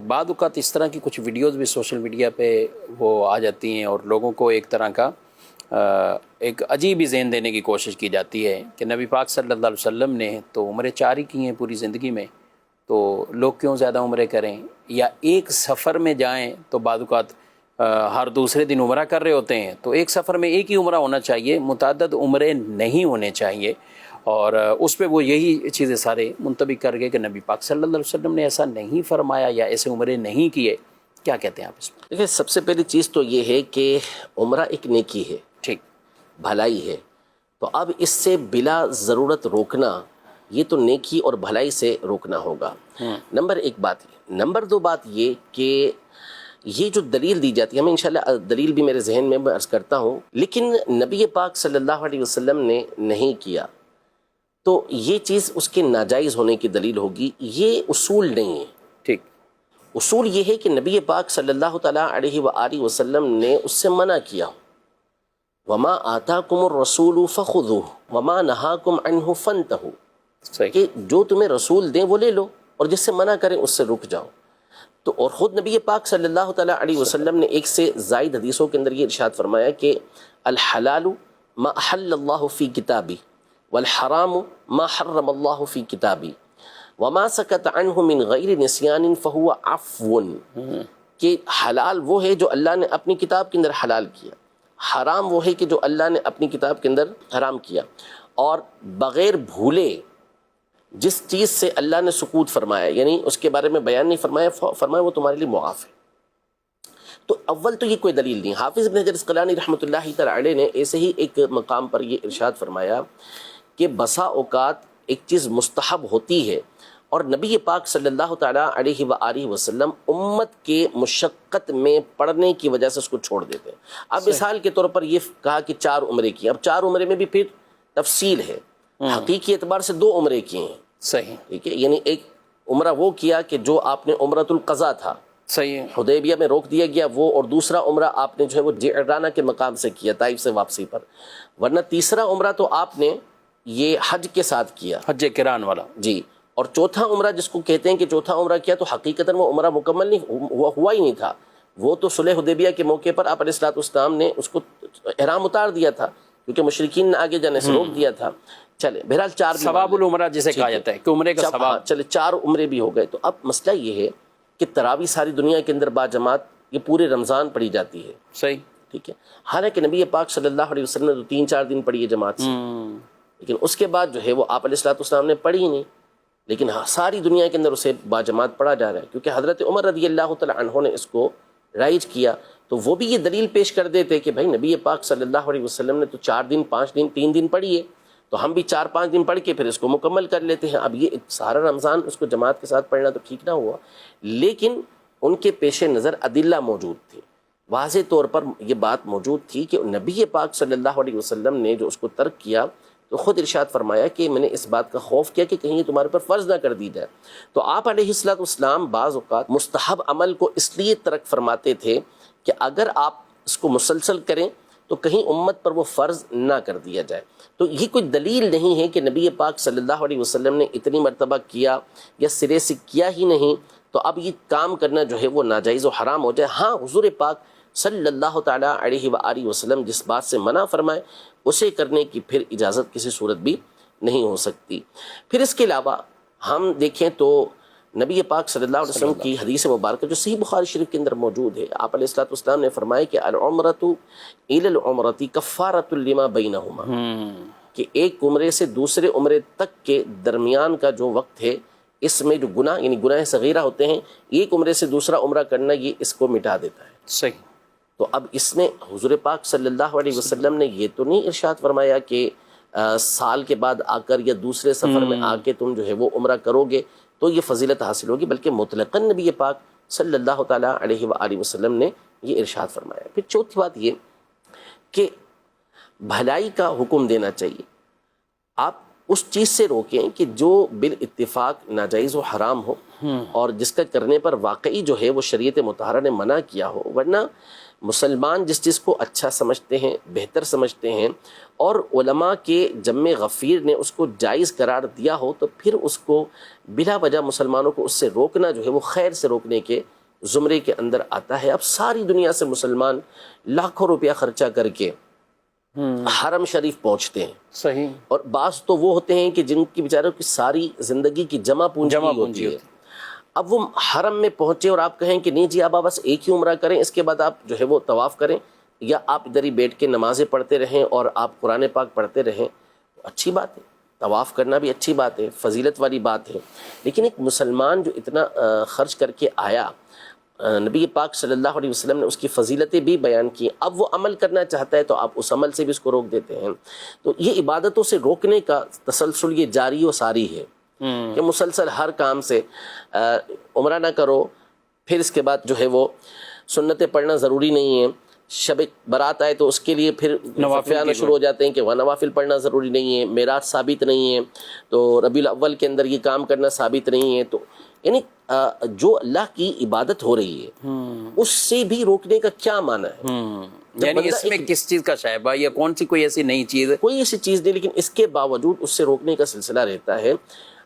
بعض اوقات اس طرح کی کچھ ویڈیوز بھی سوشل میڈیا پہ وہ آ جاتی ہیں اور لوگوں کو ایک طرح کا ایک عجیب ہی ذہن دینے کی کوشش کی جاتی ہے کہ نبی پاک صلی اللہ علیہ وسلم نے تو عمریں 4 ہی کی ہیں پوری زندگی میں، تو لوگ کیوں زیادہ عمریں کریں، یا ایک سفر میں جائیں تو بعض اوقات ہر دوسرے دن عمرہ کر رہے ہوتے ہیں، تو ایک سفر میں ایک ہی عمرہ ہونا چاہیے، متعدد عمرے نہیں ہونے چاہیے۔ اور اس پہ وہ یہی چیزیں سارے منطبق کر گئے کہ نبی پاک صلی اللہ علیہ وسلم نے ایسا نہیں فرمایا یا ایسے عمرے نہیں کیے۔ کیا کہتے ہیں آپ اس میں؟ دیکھیں، سب سے پہلی چیز تو یہ ہے کہ عمرہ ایک نیکی ہے، ٹھیک، بھلائی ہے، تو اب اس سے بلا ضرورت روکنا، یہ تو نیکی اور بھلائی سے روکنا ہوگا۔ نمبر 1 بات یہ۔ نمبر 2 بات یہ کہ یہ جو دلیل دی جاتی ہے، ہمیں انشاءاللہ دلیل بھی میرے ذہن میں عرض کرتا ہوں، لیکن نبی پاک صلی اللہ علیہ وسلم نے نہیں کیا تو یہ چیز اس کے ناجائز ہونے کی دلیل ہوگی۔ یہ اصول نہیں ہے۔ ٹھیک، اصول یہ ہے کہ نبی پاک صلی اللہ تعالیٰ علیہ وآلہ وسلم نے اس سے منع کیا، وما آتاکم الرسول فخذوہ وما نہاکم عنہ فانتہوا، صحیح، کہ جو تمہیں رسول دیں وہ لے لو اور جس سے منع کریں اس سے رک جاؤ۔ تو اور خود نبی پاک صلی اللہ تعالیٰ علیہ وسلم نے ایک سے زائد حدیثوں کے اندر یہ ارشاد فرمایا کہ الحلال ما احل اللہ فی کتابی والحرام ما حرم اللہ فی کتابی وما سکت عنہ من غیر نسیان فہو عفو، کہ حلال وہ ہے جو اللہ نے اپنی کتاب کے اندر حلال کیا، حرام وہ ہے کہ جو اللہ نے اپنی کتاب کے اندر حرام کیا، اور بغیر بھولے جس چیز سے اللہ نے سکوت فرمایا، یعنی اس کے بارے میں بیان نہیں فرمایا، فرمایا وہ تمہارے لیے معاف ہے۔ تو اول تو یہ کوئی دلیل نہیں۔ حافظ ابن حجر عسقلانی رحمۃ اللہ تعالی علیہ نے ایسے ہی ایک مقام پر یہ ارشاد فرمایا کہ بسا اوقات ایک چیز مستحب ہوتی ہے اور نبی پاک صلی اللہ تعالیٰ علیہ وآلہ وسلم امت کے مشقت میں پڑنے کی وجہ سے اس کو چھوڑ دیتے ہیں۔ اب مثال کے طور پر یہ کہا کہ 4 عمرے کی، اب 4 عمرے میں بھی پھر تفصیل ہے، حقیقی اعتبار سے 2 عمرے کیے ہیں، صحیح، ٹھیک ہے، یعنی ایک عمرہ وہ کیا کہ جو آپ نے عمرۃ القضا تھا، صحیح، حدیبیہ میں روک دیا گیا وہ، اور دوسرا عمرہ آپ نے جو ہے وہ جعرانہ کے مقام سے کیا، طائف سے واپسی پر، ورنہ تیسرا عمرہ تو آپ نے یہ حج کے ساتھ کیا، حج قران والا، جی، اور چوتھا عمرہ جس کو کہتے ہیں کہ چوتھا عمرہ کیا، تو حقیقتاً وہ عمرہ مکمل نہیں ہوا ہی نہیں تھا، وہ تو صلح حدیبیہ کے موقع پر آپ علیہ الصلوۃ والسلام نے اس کو احرام اتار دیا تھا کیونکہ مشرکین نے آگے جانے سے روک دیا تھا۔ چلے بہرحال 4 ثواب العمرہ جسے کہا جاتا ہے کہ عمرے کا ثواب، چلے 4 عمرے بھی ہو گئے۔ تو اب مسئلہ یہ ہے کہ تراویح ساری دنیا کے اندر باجماعت یہ پورے رمضان پڑھی جاتی ہے، صحیح، ٹھیک ہے، حالانکہ نبی پاک صلی اللہ علیہ وسلم نے تو 3-4 دن پڑھی ہے جماعت سے، لیکن اس کے بعد جو ہے وہ آپ علیہ الصلوۃ والسلام نے پڑھی ہی نہیں، لیکن ساری دنیا کے اندر اسے باجماعت پڑھا جا رہا ہے کیونکہ حضرت عمر رضی اللہ تعالی عنہ نے اس کو رائج کیا۔ تو وہ بھی یہ دلیل پیش کر دیتے کہ بھائی نبی پاک صلی اللہ علیہ وسلم نے تو 4 دن 5 دن 3 دن پڑھی ہے، تو ہم بھی 4-5 دن پڑھ کے پھر اس کو مکمل کر لیتے ہیں۔ اب یہ سارا رمضان اس کو جماعت کے ساتھ پڑھنا تو ٹھیک نہ ہوا، لیکن ان کے پیش نظر ادلہ موجود تھی، واضح طور پر یہ بات موجود تھی کہ نبی پاک صلی اللہ علیہ وسلم نے جو اس کو ترک کیا تو خود ارشاد فرمایا کہ میں نے اس بات کا خوف کیا کہ کہیں یہ تمہارے پر فرض نہ کر دی جائے۔ تو آپ علیہ الصلوۃ والسلام بعض اوقات مستحب عمل کو اس لیے ترک فرماتے تھے کہ اگر آپ اس کو مسلسل کریں تو کہیں امت پر وہ فرض نہ کر دیا جائے۔ تو یہ کوئی دلیل نہیں ہے کہ نبی پاک صلی اللہ علیہ وسلم نے اتنی مرتبہ کیا یا سرے سے کیا ہی نہیں تو اب یہ کام کرنا جو ہے وہ ناجائز و حرام ہو جائے۔ ہاں، حضور پاک صلی اللہ تعالیٰ علیہ وآلہ وسلم جس بات سے منع فرمائے اسے کرنے کی پھر اجازت کسی صورت بھی نہیں ہو سکتی۔ پھر اس کے علاوہ ہم دیکھیں تو نبی پاک صلی اللہ علیہ وسلم کی حدیث مبارکہ جو صحیح بخاری شریف کے اندر موجود ہے، آپ علیہ الصلوۃ والسلام نے فرمایا کہ العمرۃ الی العمرۃ کفارۃ لما بینہما، کہ ایک عمرے سے دوسرے عمرے تک کے درمیان کا جو وقت ہے اس میں جو گناہ یعنی گناہ صغیرہ ہوتے ہیں، ایک عمرے سے دوسرا عمرہ کرنا یہ اس کو مٹا دیتا ہے۔ صحیح۔ تو اب اس میں حضور پاک صلی اللہ علیہ وسلم نے یہ تو نہیں ارشاد فرمایا کہ سال کے بعد آ کر یا دوسرے سفر میں آ کے تم جو ہے وہ عمرہ کرو گے تو یہ فضیلت حاصل ہوگی، بلکہ مطلقاً نبی پاک صلی اللہ تعالیٰ علیہ وآلہ وسلم نے یہ ارشاد فرمایا۔ پھر چوتھی بات یہ کہ بھلائی کا حکم دینا چاہیے۔ آپ اس چیز سے روکیں کہ جو بالاتفاق ناجائز و حرام ہو اور جس کا کرنے پر واقعی جو ہے وہ شریعت مطہرہ نے منع کیا ہو. ورنہ مسلمان جس چیز کو اچھا سمجھتے ہیں، بہتر سمجھتے ہیں، اور علماء کے جم غفیر نے اس کو جائز قرار دیا ہو، تو پھر اس کو بلا وجہ مسلمانوں کو اس سے روکنا جو ہے وہ خیر سے روکنے کے زمرے کے اندر آتا ہے. اب ساری دنیا سے مسلمان لاکھوں روپیہ خرچہ کر کے حرم شریف پہنچتے ہیں. صحیح. اور بعض تو وہ ہوتے ہیں کہ جن کی بیچاروں کی ساری زندگی کی جمع پونجی ہوتی ہے. اب وہ حرم میں پہنچے اور آپ کہیں کہ نہیں جی آپ بس ایک ہی عمرہ کریں، اس کے بعد آپ جو ہے وہ طواف کریں، یا آپ ادھر ہی بیٹھ کے نمازیں پڑھتے رہیں اور آپ قرآن پاک پڑھتے رہیں، اچھی بات ہے، طواف کرنا بھی اچھی بات ہے، فضیلت والی بات ہے. لیکن ایک مسلمان جو اتنا خرچ کر کے آیا، نبی پاک صلی اللہ علیہ وسلم نے اس کی فضیلتیں بھی بیان کی، اب وہ عمل کرنا چاہتا ہے تو آپ اس عمل سے بھی اس کو روک دیتے ہیں. تو یہ عبادتوں سے روکنے کا تسلسل یہ جاری و ساری ہے کہ مسلسل ہر کام سے عمرہ نہ کرو، پھر اس کے بعد جو ہے وہ سنتیں پڑھنا ضروری نہیں ہے، شب برات آئے تو اس کے لیے پھر نوافل آنا شروع ہو جاتے ہیں کہ وہ نوافل پڑھنا ضروری نہیں ہے، میراث ثابت نہیں ہے، تو ربیع الاول کے اندر یہ کام کرنا ثابت نہیں ہے. تو یعنی جو اللہ کی عبادت ہو رہی ہے اس سے بھی روکنے کا کیا معنی ہے؟ یعنی اس میں کس چیز کا شائبہ یا کون سی کوئی ایسی نئی چیز ہے؟ کوئی ایسی چیز نہیں، لیکن اس کے باوجود اس سے روکنے کا سلسلہ رہتا ہے.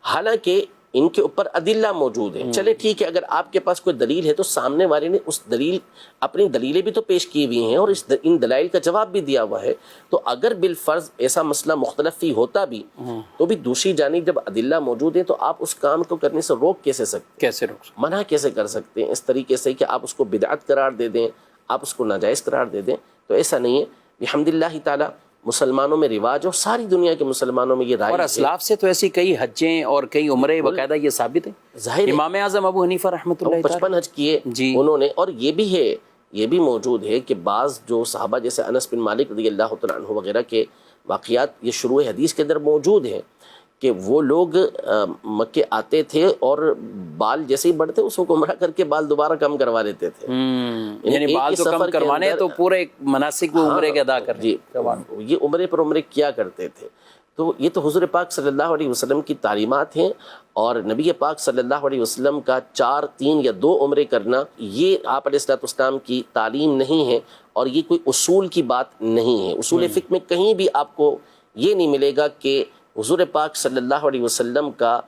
حالانکہ ان کے اوپر ادلہ موجود ہیں. چلے ٹھیک ہے، اگر آپ کے پاس کوئی دلیل ہے تو سامنے والے نے اس دلیل اپنی دلیلیں بھی تو پیش کی ہوئی ہیں اور ان دلائل کا جواب بھی دیا ہوا ہے. تو اگر بالفرض ایسا مسئلہ مختلف ہی ہوتا بھی تو بھی دوسری جانب جب ادلہ موجود ہیں تو آپ اس کام کو کرنے سے روک کیسے سکتے، کیسے روک سکتے، منع کیسے کر سکتے ہیں اس طریقے سے کہ آپ اس کو بدعت قرار دے دیں، آپ اس کو ناجائز قرار دے دیں؟ تو ایسا نہیں ہے. الحمدللہ تعالی مسلمانوں میں رواج اور ساری دنیا کے مسلمانوں میں یہ رائج ہے. اور اسلاف سے تو ایسی کئی حجیں اور کئی عمرے باقاعدہ یہ ثابت ہے. ظاہر امام اعظم ابو حنیفہ رحمۃ اللہ 55 حج کیے انہوں نے. اور یہ بھی ہے، یہ بھی موجود ہے کہ بعض جو صحابہ جیسے انس بن مالک رضی اللہ تعالیٰ عنہ وغیرہ کے واقعات یہ شروع حدیث کے اندر موجود ہیں کہ وہ لوگ مکے آتے تھے اور بال جیسے ہی بڑھتے اس کو عمرہ کر کے بال دوبارہ کم کروا لیتے تھے. یعنی بال تو کم کروانے تو پورے مناسک وہ عمرے کے ادا کر جی یہ عمرے پر عمرے کیا کرتے تھے. تو یہ تو حضور پاک صلی اللہ علیہ وسلم کی تعلیمات ہیں. اور نبی پاک صلی اللہ علیہ وسلم کا 4، 3 یا 2 عمرے کرنا یہ آپ علیہ الصلوۃ والسلام کی تعلیم نہیں ہے اور یہ کوئی اصول کی بات نہیں ہے. اصول فقہ میں کہیں بھی آپ کو یہ نہیں ملے گا کہ حضور پاک صلی اللہ علیہ وسلم کا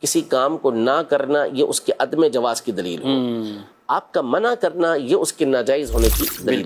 کسی کام کو نہ کرنا یہ اس کے عدم جواز کی دلیل ہو. آپ کا منع کرنا یہ اس کے ناجائز ہونے کی دلیل.